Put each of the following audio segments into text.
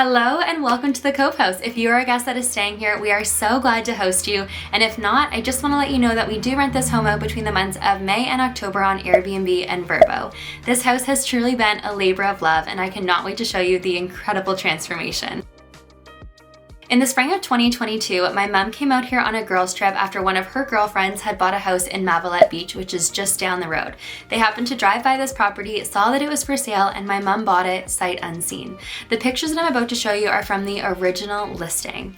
Hello and welcome to the Cove House. If you are a guest that is staying here, we are so glad to host you. And if not, I just want to let you know that we do rent this home out between the months of May and October on Airbnb and Vrbo. This house has truly been a labor of love, and I cannot wait to show you the incredible transformation. In the spring of 2022, my mom came out here on a girls trip after one of her girlfriends had bought a house in Mavalette Beach, which is just down the road. They happened to drive by this property, saw that it was for sale, and my mom bought it sight unseen. The pictures that I'm about to show you are from the original listing.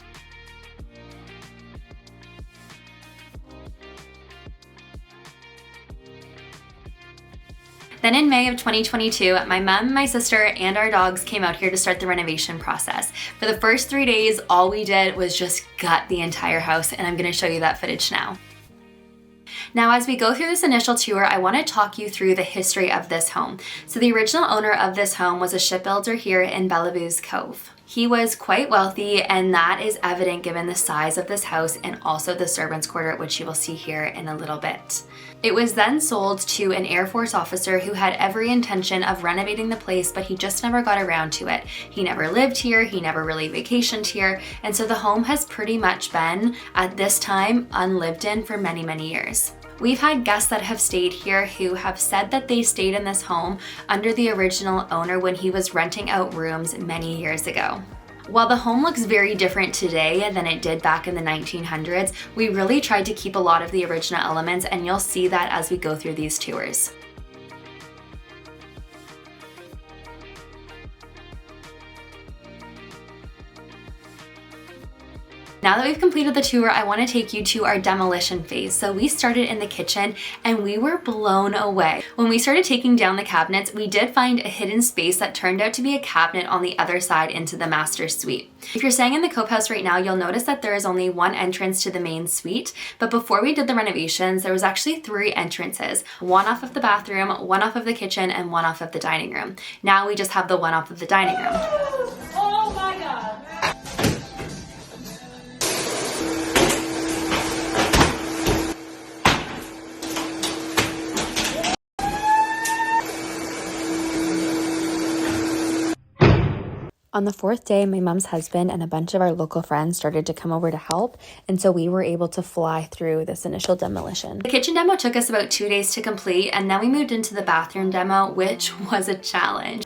Then in May of 2022, my mom, my sister, and our dogs came out here to start the renovation process. For the first 3 days, all we did was just gut the entire house, and I'm gonna show you that footage now. Now, as we go through this initial tour, I want to talk you through the history of this home. So the original owner of this home was a shipbuilder here in Bellevue's Cove. He was quite wealthy, and that is evident given the size of this house and also the servants' quarter, which you will see here in a little bit. It was then sold to an Air Force officer who had every intention of renovating the place, but he just never got around to it. He never lived here, he never really vacationed here, and so the home has pretty much been, at this time, unlived in for many, many years. We've had guests that have stayed here who have said that they stayed in this home under the original owner when he was renting out rooms many years ago. While the home looks very different today than it did back in the 1900s, we really tried to keep a lot of the original elements, and you'll see that as we go through these tours. Now that we've completed the tour, I want to take you to our demolition phase. So we started in the kitchen and we were blown away. When we started taking down the cabinets, we did find a hidden space that turned out to be a cabinet on the other side into the master suite. If you're staying in the Cove House right now, you'll notice that there is only one entrance to the main suite, but before we did the renovations, there was actually 3 entrances, one off of the bathroom, one off of the kitchen, and one off of the dining room. Now we just have the one off of the dining room. Oh my God. On the 4th day, my mom's husband and a bunch of our local friends started to come over to help, and so we were able to fly through this initial demolition. The kitchen demo took us about 2 days to complete, and then we moved into the bathroom demo, which was a challenge.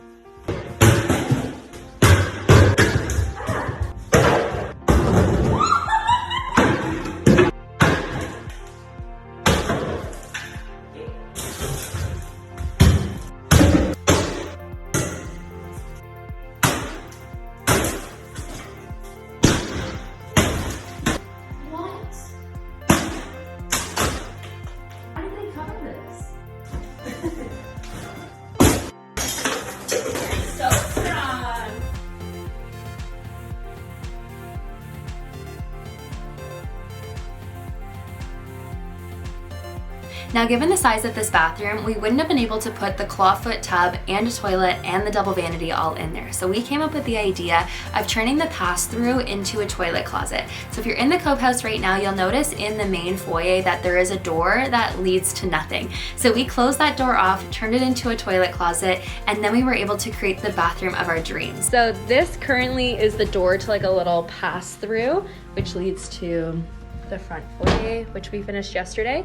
Now, given the size of this bathroom, we wouldn't have been able to put the clawfoot tub and a toilet and the double vanity all in there. So we came up with the idea of turning the pass-through into a toilet closet. So if you're in the Cove House right now, you'll notice in the main foyer that there is a door that leads to nothing. So we closed that door off, turned it into a toilet closet, and then we were able to create the bathroom of our dreams. So this currently is the door to like a little pass-through, which leads to the front foyer, which we finished yesterday.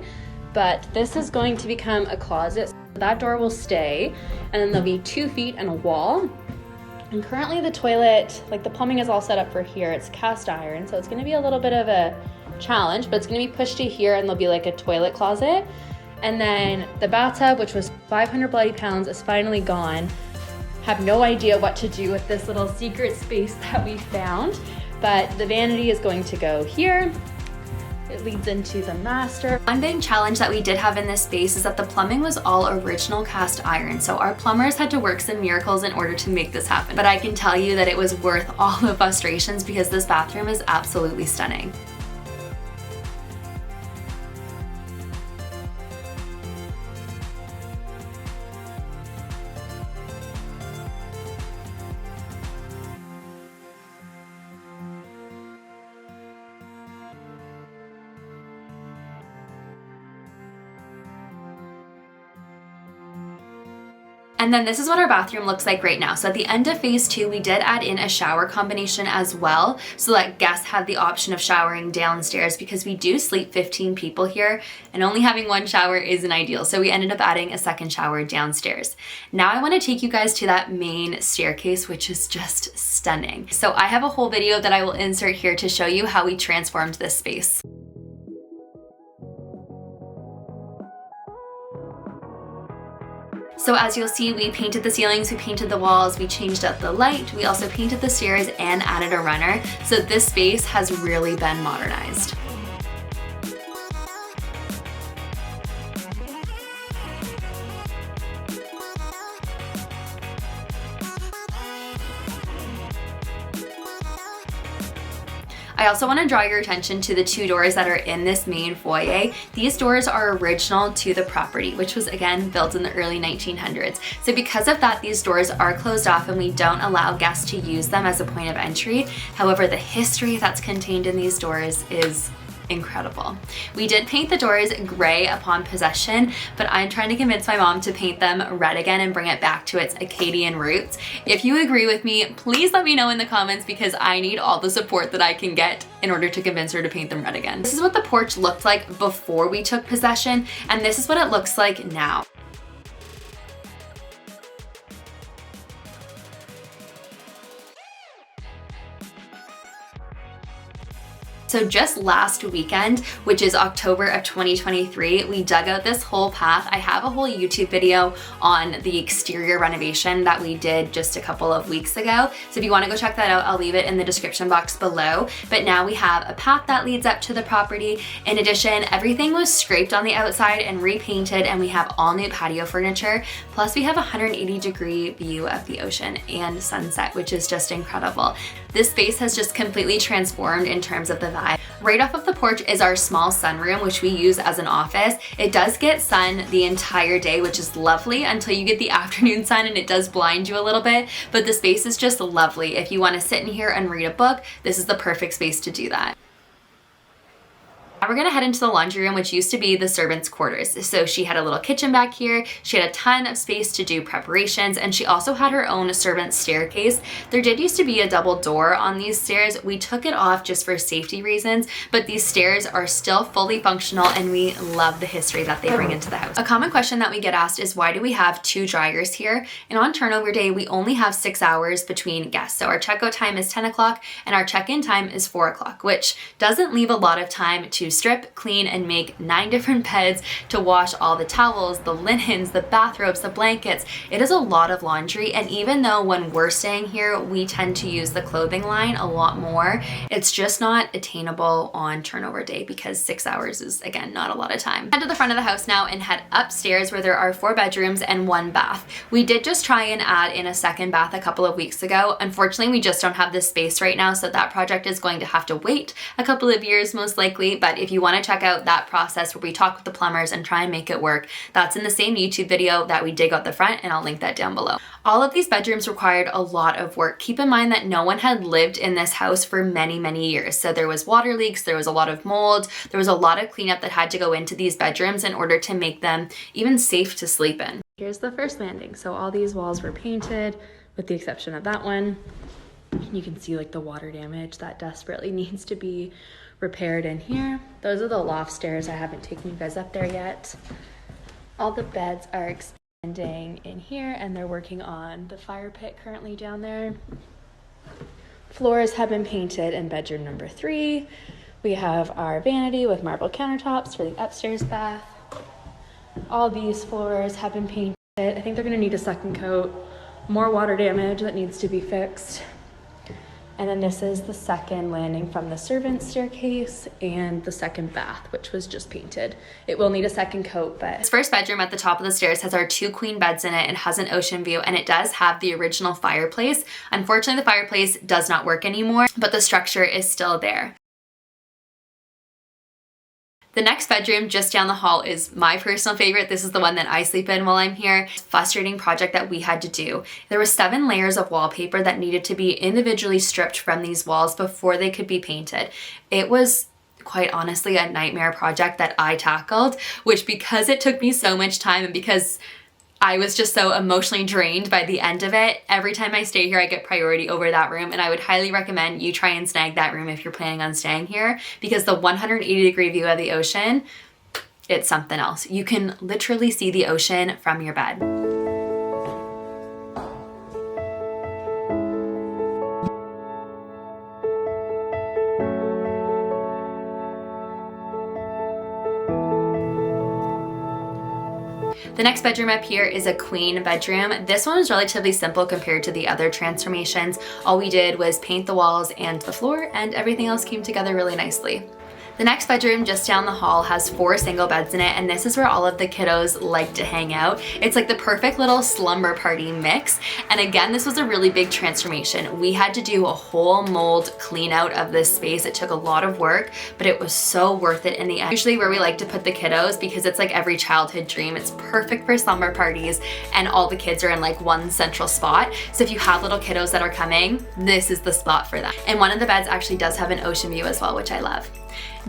But this is going to become a closet. So that door will stay, and then there'll be 2 feet and a wall. And currently the toilet, like the plumbing is all set up for here. It's cast iron, so it's gonna be a little bit of a challenge, but it's gonna be pushed to here and there'll be like a toilet closet. And then the bathtub, which was 500 bloody pounds, is finally gone. Have no idea what to do with this little secret space that we found, but the vanity is going to go here. It leads into the master. One big challenge that we did have in this space is that the plumbing was all original cast iron, so our plumbers had to work some miracles in order to make this happen. But I can tell you that it was worth all the frustrations because this bathroom is absolutely stunning. And then this is what our bathroom looks like right now. So at the end of phase 2, we did add in a shower combination as well, so that guests have the option of showering downstairs, because we do sleep 15 people here and only having one shower isn't ideal. So we ended up adding a second shower downstairs. Now I want to take you guys to that main staircase, which is just stunning. So I have a whole video that I will insert here to show you how we transformed this space. So as you'll see, we painted the ceilings, we painted the walls, we changed up the light, we also painted the stairs and added a runner. So this space has really been modernized. I also want to draw your attention to the 2 doors that are in this main foyer. These doors are original to the property, which was again built in the early 1900s. So because of that, these doors are closed off and we don't allow guests to use them as a point of entry. However, the history that's contained in these doors is incredible. We did paint the doors gray upon possession, but I'm trying to convince my mom to paint them red again and bring it back to its Acadian roots. If you agree with me, please let me know in the comments, because I need all the support that I can get in order to convince her to paint them red again. This is what the porch looked like before we took possession, and this is what it looks like now. So just last weekend, which is October of 2023, we dug out this whole path. I have a whole YouTube video on the exterior renovation that we did just a couple of weeks ago. So if you want to go check that out, I'll leave it in the description box below. But now we have a path that leads up to the property. In addition, everything was scraped on the outside and repainted, and we have all new patio furniture. Plus we have a 180-degree view of the ocean and sunset, which is just incredible. This space has just completely transformed in terms of the vibe. Right off of the porch is our small sunroom, which we use as an office. It does get sun the entire day, which is lovely until you get the afternoon sun, and it does blind you a little bit, but the space is just lovely. If you want to sit in here and read a book, this is the perfect space to do that. Now we're gonna head into the laundry room, which used to be the servants' quarters. So she had a little kitchen back here, she had a ton of space to do preparations, and she also had her own servant staircase. There did used to be a double door on these stairs. We took it off just for safety reasons, but these stairs are still fully functional and we love the history that they bring into the house. A common question that we get asked is, why do we have 2 dryers here? And on turnover day, we only have 6 hours between guests. So our checkout time is 10 o'clock and our check-in time is 4 o'clock, which doesn't leave a lot of time to strip, clean, and make 9 different beds, to wash all the towels, the linens, the bathrobes, the blankets. It is a lot of laundry, and even though when we're staying here, we tend to use the clothing line a lot more, it's just not attainable on turnover day because 6 hours is, again, not a lot of time. Head to the front of the house now and head upstairs, where there are 4 bedrooms and 1 bath. We did just try and add in a second bath a couple of weeks ago. Unfortunately, we just don't have the space right now, so that project is going to have to wait a couple of years most likely. But if you want to check out that process where we talk with the plumbers and try and make it work, that's in the same YouTube video that we dig out the front, and I'll link that down below. All of these bedrooms required a lot of work. Keep in mind that no one had lived in this house for many, many years. So there was water leaks, there was a lot of mold, there was a lot of cleanup that had to go into these bedrooms in order to make them even safe to sleep in. Here's the first landing. So all these walls were painted with the exception of that one. You can see like the water damage that desperately needs to be repaired in here. Those are the loft stairs. I haven't taken you guys up there yet. All the beds are expanding in here, and they're working on the fire pit currently down there. Floors have been painted in bedroom number 3. We have our vanity with marble countertops for the upstairs bath. All these floors have been painted. I think they're gonna need a second coat. More water damage that needs to be fixed. And then this is the second landing from the servant staircase and the second bath, which was just painted. It will need a second coat, but this first bedroom at the top of the stairs has our 2 queen beds in it. It has an ocean view, and it does have the original fireplace. Unfortunately, the fireplace does not work anymore, but the structure is still there. The next bedroom just down the hall is my personal favorite. This is the one that I sleep in while I'm here. Frustrating project that we had to do. There were 7 layers of wallpaper that needed to be individually stripped from these walls before they could be painted. It was quite honestly a nightmare project that I tackled, which because it took me so much time and because I was just so emotionally drained by the end of it. Every time I stay here, I get priority over that room, and I would highly recommend you try and snag that room if you're planning on staying here, because the 180-degree view of the ocean, it's something else. You can literally see the ocean from your bed. The next bedroom up here is a queen bedroom. This one was relatively simple compared to the other transformations. All we did was paint the walls and the floor, and everything else came together really nicely. The next bedroom just down the hall has 4 single beds in it, and this is where all of the kiddos like to hang out. It's like the perfect little slumber party mix. And again, this was a really big transformation. We had to do a whole mold clean out of this space. It took a lot of work, but it was so worth it in the end. Usually where we like to put the kiddos, because it's like every childhood dream. It's perfect for slumber parties, and all the kids are in like one central spot. So if you have little kiddos that are coming, this is the spot for them. And one of the beds actually does have an ocean view as well, which I love.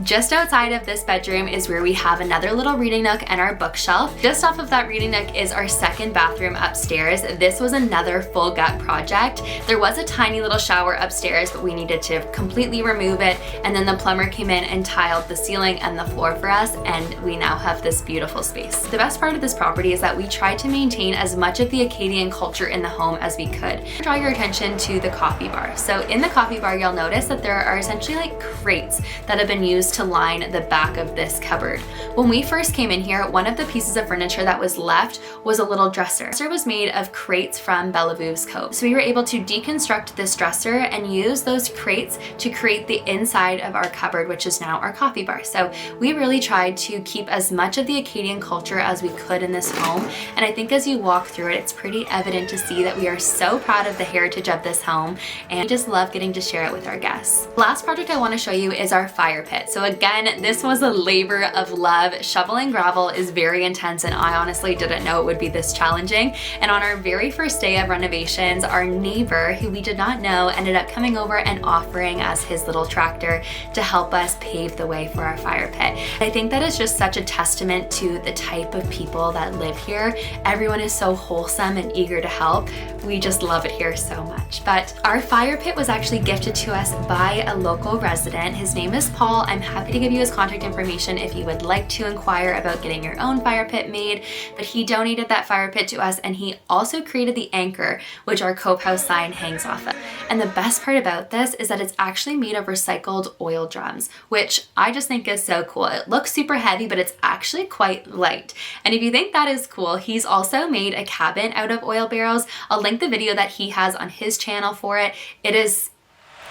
Just outside of this bedroom is where we have another little reading nook and our bookshelf. Just off of that reading nook is our second bathroom upstairs. This was another full gut project. There was a tiny little shower upstairs, but we needed to completely remove it, and then the plumber came in and tiled the ceiling and the floor for us, and we now have this beautiful space. The best part of this property is that we tried to maintain as much of the Acadian culture in the home as we could. Draw your attention to the coffee bar. So in the coffee bar, you'll notice that there are essentially like crates that have been used to line the back of this cupboard. When we first came in here, one of the pieces of furniture that was left was a little dresser. The dresser was made of crates from Bellevue's Cove. So we were able to deconstruct this dresser and use those crates to create the inside of our cupboard, which is now our coffee bar. So we really tried to keep as much of the Acadian culture as we could in this home. And I think as you walk through it, it's pretty evident to see that we are so proud of the heritage of this home, and we just love getting to share it with our guests. Last project I want to show you is our fire pit. So again, this was a labor of love. Shoveling gravel is very intense, and I honestly didn't know it would be this challenging. And on our very first day of renovations, our neighbor, who we did not know, ended up coming over and offering us his little tractor to help us pave the way for our fire pit. I think that is just such a testament to the type of people that live here. Everyone is so wholesome and eager to help. We just love it here so much. But our fire pit was actually gifted to us by a local resident. His name is Paul. I'm happy to give you his contact information if you would like to inquire about getting your own fire pit made. But he donated that fire pit to us, and he also created the anchor, which our Cove House sign hangs off of. And the best part about this is that it's actually made of recycled oil drums, which I just think is so cool. It looks super heavy, but it's actually quite light. And if you think that is cool, he's also made a cabin out of oil barrels. I'll link the video that he has on his channel for it. It is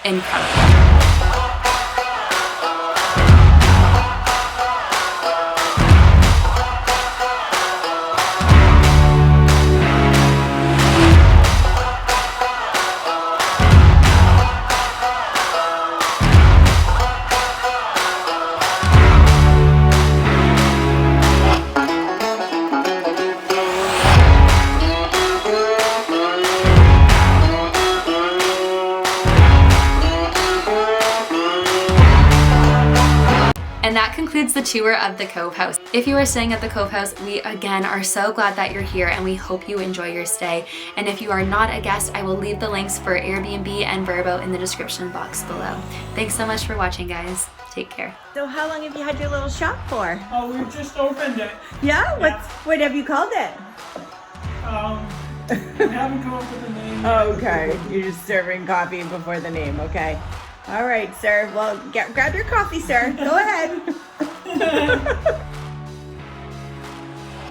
incredible. And that concludes the tour of the Cove House. If you are staying at the Cove House, we again are so glad that you're here, and we hope you enjoy your stay. And if you are not a guest, I will leave the links for Airbnb and Vrbo in the description box below. Thanks so much for watching, guys. Take care. So how long have you had your little shop for? Oh, we just opened it. Yeah? What have you called it? We haven't come up with a name yet. Okay, you're just serving coffee before the name, okay. All right, sir. Well, grab your coffee, sir. Go ahead.